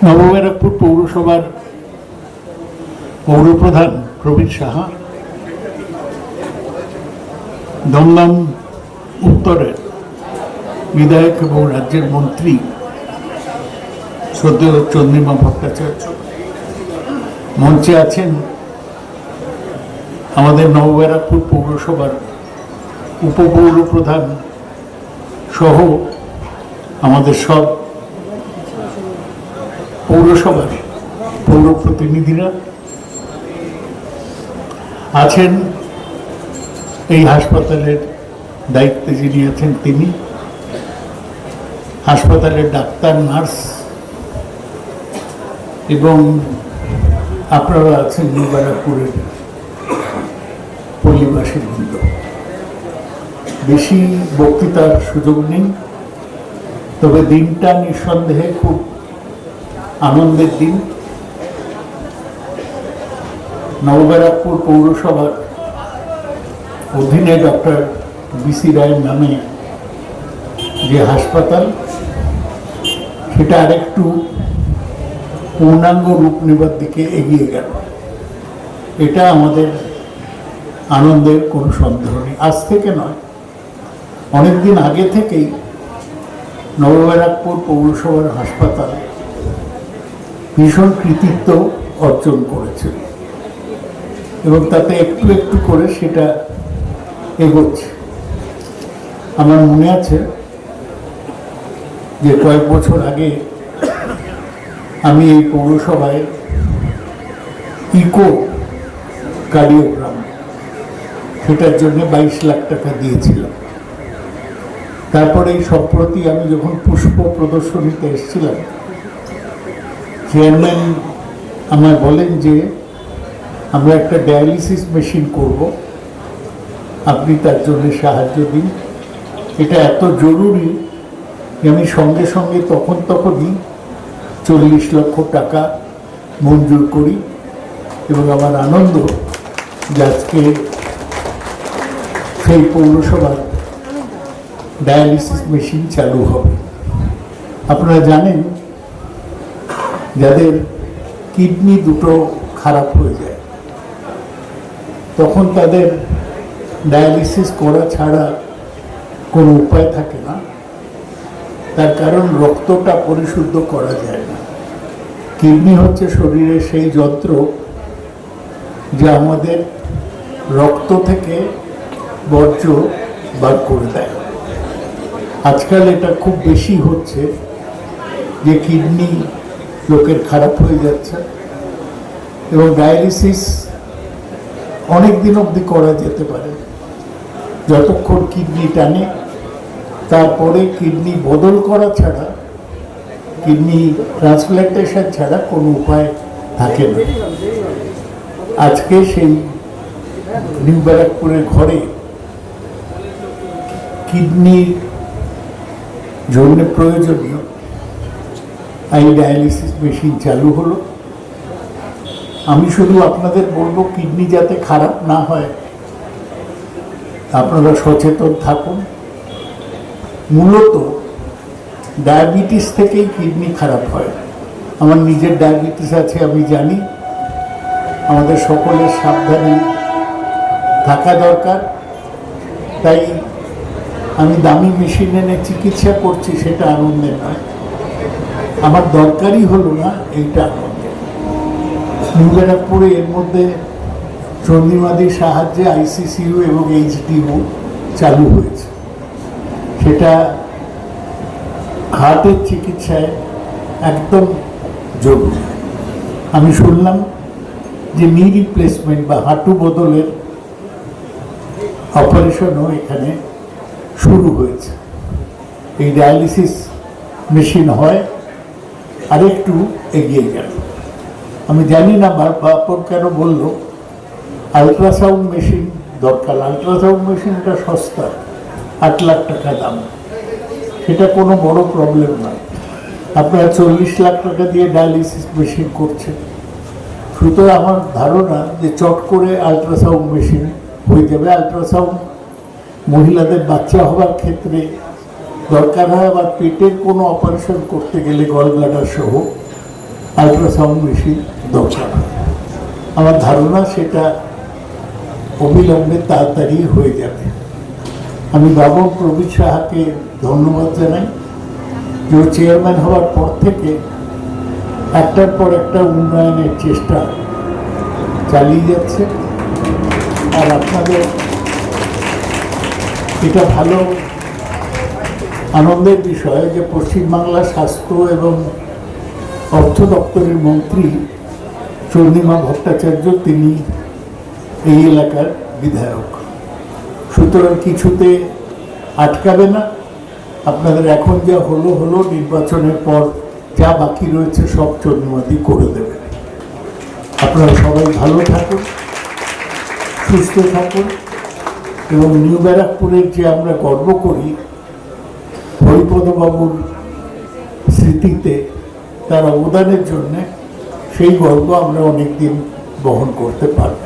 নবব্যারাকপুর পৌরসভার পৌরপ্রধান প্রবীর সাহা, দমদম উত্তরের বিধায়ক এবং রাজ্যের মন্ত্রী শ্রদ্ধেয় চন্দ্রিমা ভট্টাচার্য মঞ্চে আছেন। আমাদের নবব্যারাকপুর পৌরসভার উপপৌরপ্রধান সহ আমাদের সব পৌরসভার পৌর প্রতিনিধিরা আছেন। এই হাসপাতালের দায়িত্বে যিনি আছেন তিনি, হাসপাতালের ডাক্তার, নার্স এবং আপনারা আছেন নবব্যারাকপুরের পল্লীবাসী বৃন্দ। বেশি বক্তৃতার সুযোগ নেই, তবে দিনটা নিঃসন্দেহে খুব আনন্দের দিন। নবব্যারাকপুর পৌরসভার অধীনে ডক্টর বিসি রায়ের নামে যে হাসপাতাল, সেটা আরেকটু পূর্ণাঙ্গ রূপ নেবার দিকে এগিয়ে গেল। এটা আমাদের আনন্দের কোনো সন্দেহ নেই। আজ থেকে নয়, অনেকদিন আগে থেকেই নবব্যারাকপুর পৌরসভার হাসপাতাল ভীষণ কৃতিত্ব অর্জন করেছিল এবং তাতে একটু একটু করে সেটা এগোচ্ছে। আমার মনে আছে যে কয়েক বছর আগে আমি এই পৌরসভায় ইকো কার্ডিওগ্রাম, সেটার জন্য 22 লাখ টাকা দিয়েছিলাম। তারপরে এই সম্প্রতি আমি যখন পুষ্প প্রদর্শনীতে এসেছিলাম, চেয়ারম্যান আমায় বলেন যে আমরা একটা ডায়ালিসিস মেশিন করব, আপনি তার জন্য সাহায্য দিন। এটা এত জরুরি যে আমি সঙ্গে সঙ্গে তখনই 40 লক্ষ টাকা মঞ্জুর করি এবং আমার আনন্দ যে আজকে সেই পৌরসভার ডায়ালিসিস মেশিন চালু হবে। আপনারা জানেন, যাদের কিডনি দুটো খারাপ হয়ে যায় তখন তাদের ডায়ালিসিস করা ছাড়া কোনো উপায় থাকে না। তার কারণ রক্তটা পরিশুদ্ধ করা যায় না। কিডনি হচ্ছে শরীরের সেই যন্ত্র যা আমাদের রক্ত থেকে বর্জ্য বার করে দেয়। আজকাল এটা খুব বেশি হচ্ছে যে কিডনি লোকের খারাপ হয়ে যাচ্ছে এবং ডায়ালিসিস অনেক দিন অবধি করা যেতে পারে যতক্ষণ কিডনি টানে। তারপরে কিডনি বদল করা ছাড়া, কিডনি ট্রান্সপ্ল্যান্টেশন ছাড়া কোনো উপায় থাকে না। আজকে সেই নিউ ব্যারাকপুরের ঘরে কিডনির জন্য প্রয়োজনীয় এই ডায়ালিসিস মেশিন চালু হলো। আমি শুধু আপনাদের বলবো, কিডনি যাতে খারাপ না হয় আপনারা সচেতন থাকুন। মূলত ডায়াবেটিস থেকেই কিডনি খারাপ হয়। আমার নিজের ডায়াবেটিস আছে, আমি জানি। আমাদের সকলের সাবধানে থাকা দরকার। তাই আমি দামি মেশিন এনে চিকিৎসা করছি, সেটা আনন্দের নয়। আমার দরকারই হলো না, এইটা আনন্দের। নিউ ব্যারাকপুরে এর মধ্যে চন্দ্রিমাদির সাহায্যে আইসিসিইউ এবং এইচডিইউ চালু হয়েছে। সেটা হার্টের চিকিৎসায় একদম জরুরি। আমি শুনলাম যে নি রিপ্লেসমেন্ট বা হাঁটু বদলের অপারেশনও এখানে শুরু হয়েছে। এই ডায়ালিসিস মেশিন হয় আরেকটু এগিয়ে গেল। আমি জানি না বাপর কেন বলল আলট্রাসাউন্ড মেশিন দরকার। আলট্রাসাউন্ড মেশিনটা সস্তা, 8 লাখ টাকা দাম। সেটা কোনো বড় প্রবলেম নয়। আপনারা 40 লাখ টাকা দিয়ে ডায়ালিসিস মেশিন করছেন। সুতরাং আমার ধারণা যে চট করে আলট্রাসাউন্ড মেশিন হয়ে যাবে। আলট্রাসাউন্ড মহিলাদের বাচ্চা হওয়ার ক্ষেত্রে দরকার হয়, আবার পেটের কোনো অপারেশন করতে গেলে গল ব্লাডার সহ আল্ট্রাসাউন্ড মেশিন দরকার। আমার ধারণা সেটা অবিলম্বে তাড়াতাড়ি হয়ে যাবে। আমি বাবন প্রবীর সাহাকে ধন্যবাদ জানাই যে চেয়ারম্যান হওয়ার পর থেকে একটার পর একটা উন্নয়নের চেষ্টা চালিয়ে যাচ্ছে। আর আপনাদের এটা ভালো আনন্দের বিষয় যে পশ্চিমবাংলা স্বাস্থ্য এবং অর্থ দপ্তরের মন্ত্রী চন্দ্রিমা ভট্টাচার্য তিনি এই এলাকার বিধায়ক, সুতরাং কিছুতে আটকাবে না। আপনাদের এখন যা হলো নির্বাচনের পর যা বাকি রয়েছে সব চন্দ্রিমাদি করে দেবে। আপনারা সবাই ভালো থাকুন, সুস্থ থাকুন এবং নিউ ব্যারাকপুরের যে আমরা গর্ব করি হরিপদবাবুর স্মৃতিতে তার অবদানের জন্য, সেই গর্ব আমরা অনেকদিন বহন করতে পারব।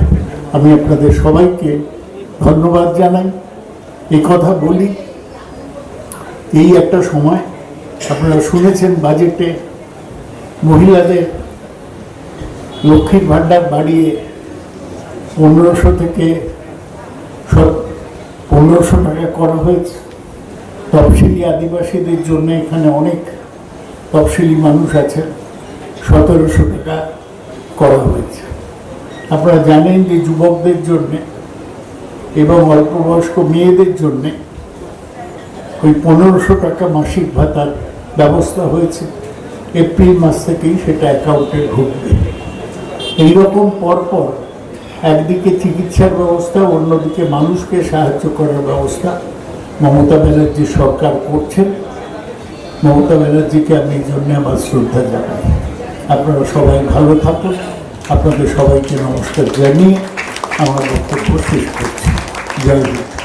আমি আপনাদের সবাইকে ধন্যবাদ জানাই। এই কথা বলি, এই একটা সময় আপনারা শুনেছেন বাজেটে মহিলাদের লক্ষ্মীর ভাণ্ডার বাড়িয়ে 1500 থেকে 1500 টাকা করা হয়েছে। তফসিলি আদিবাসীদের জন্য এখানে অনেক তফসিলি মানুষ আছেন, 1700 টাকা করা হয়েছে। আপনারা জানেন যে যুবকদের জন্যে এবং অল্পবয়স্ক মেয়েদের জন্যে ওই 1500 টাকা মাসিক ভাতার ব্যবস্থা হয়েছে। এপ্রিল মাস থেকেই সেটা অ্যাকাউন্টে ঢুকবে। এইরকম পরপর একদিকে চিকিৎসার ব্যবস্থা, অন্যদিকে মানুষকে সাহায্য করার ব্যবস্থা মমতা ব্যানার্জি সরকার করছেন। মমতা ব্যানার্জিকে আমি এই জন্য আমার শ্রদ্ধা জানাই। আপনারা সবাই ভালো থাকুন। আপনাদের সবাইকে নমস্কার জানিয়ে আমার বক্তব্য শেষ করছি। জয় হিন্দ।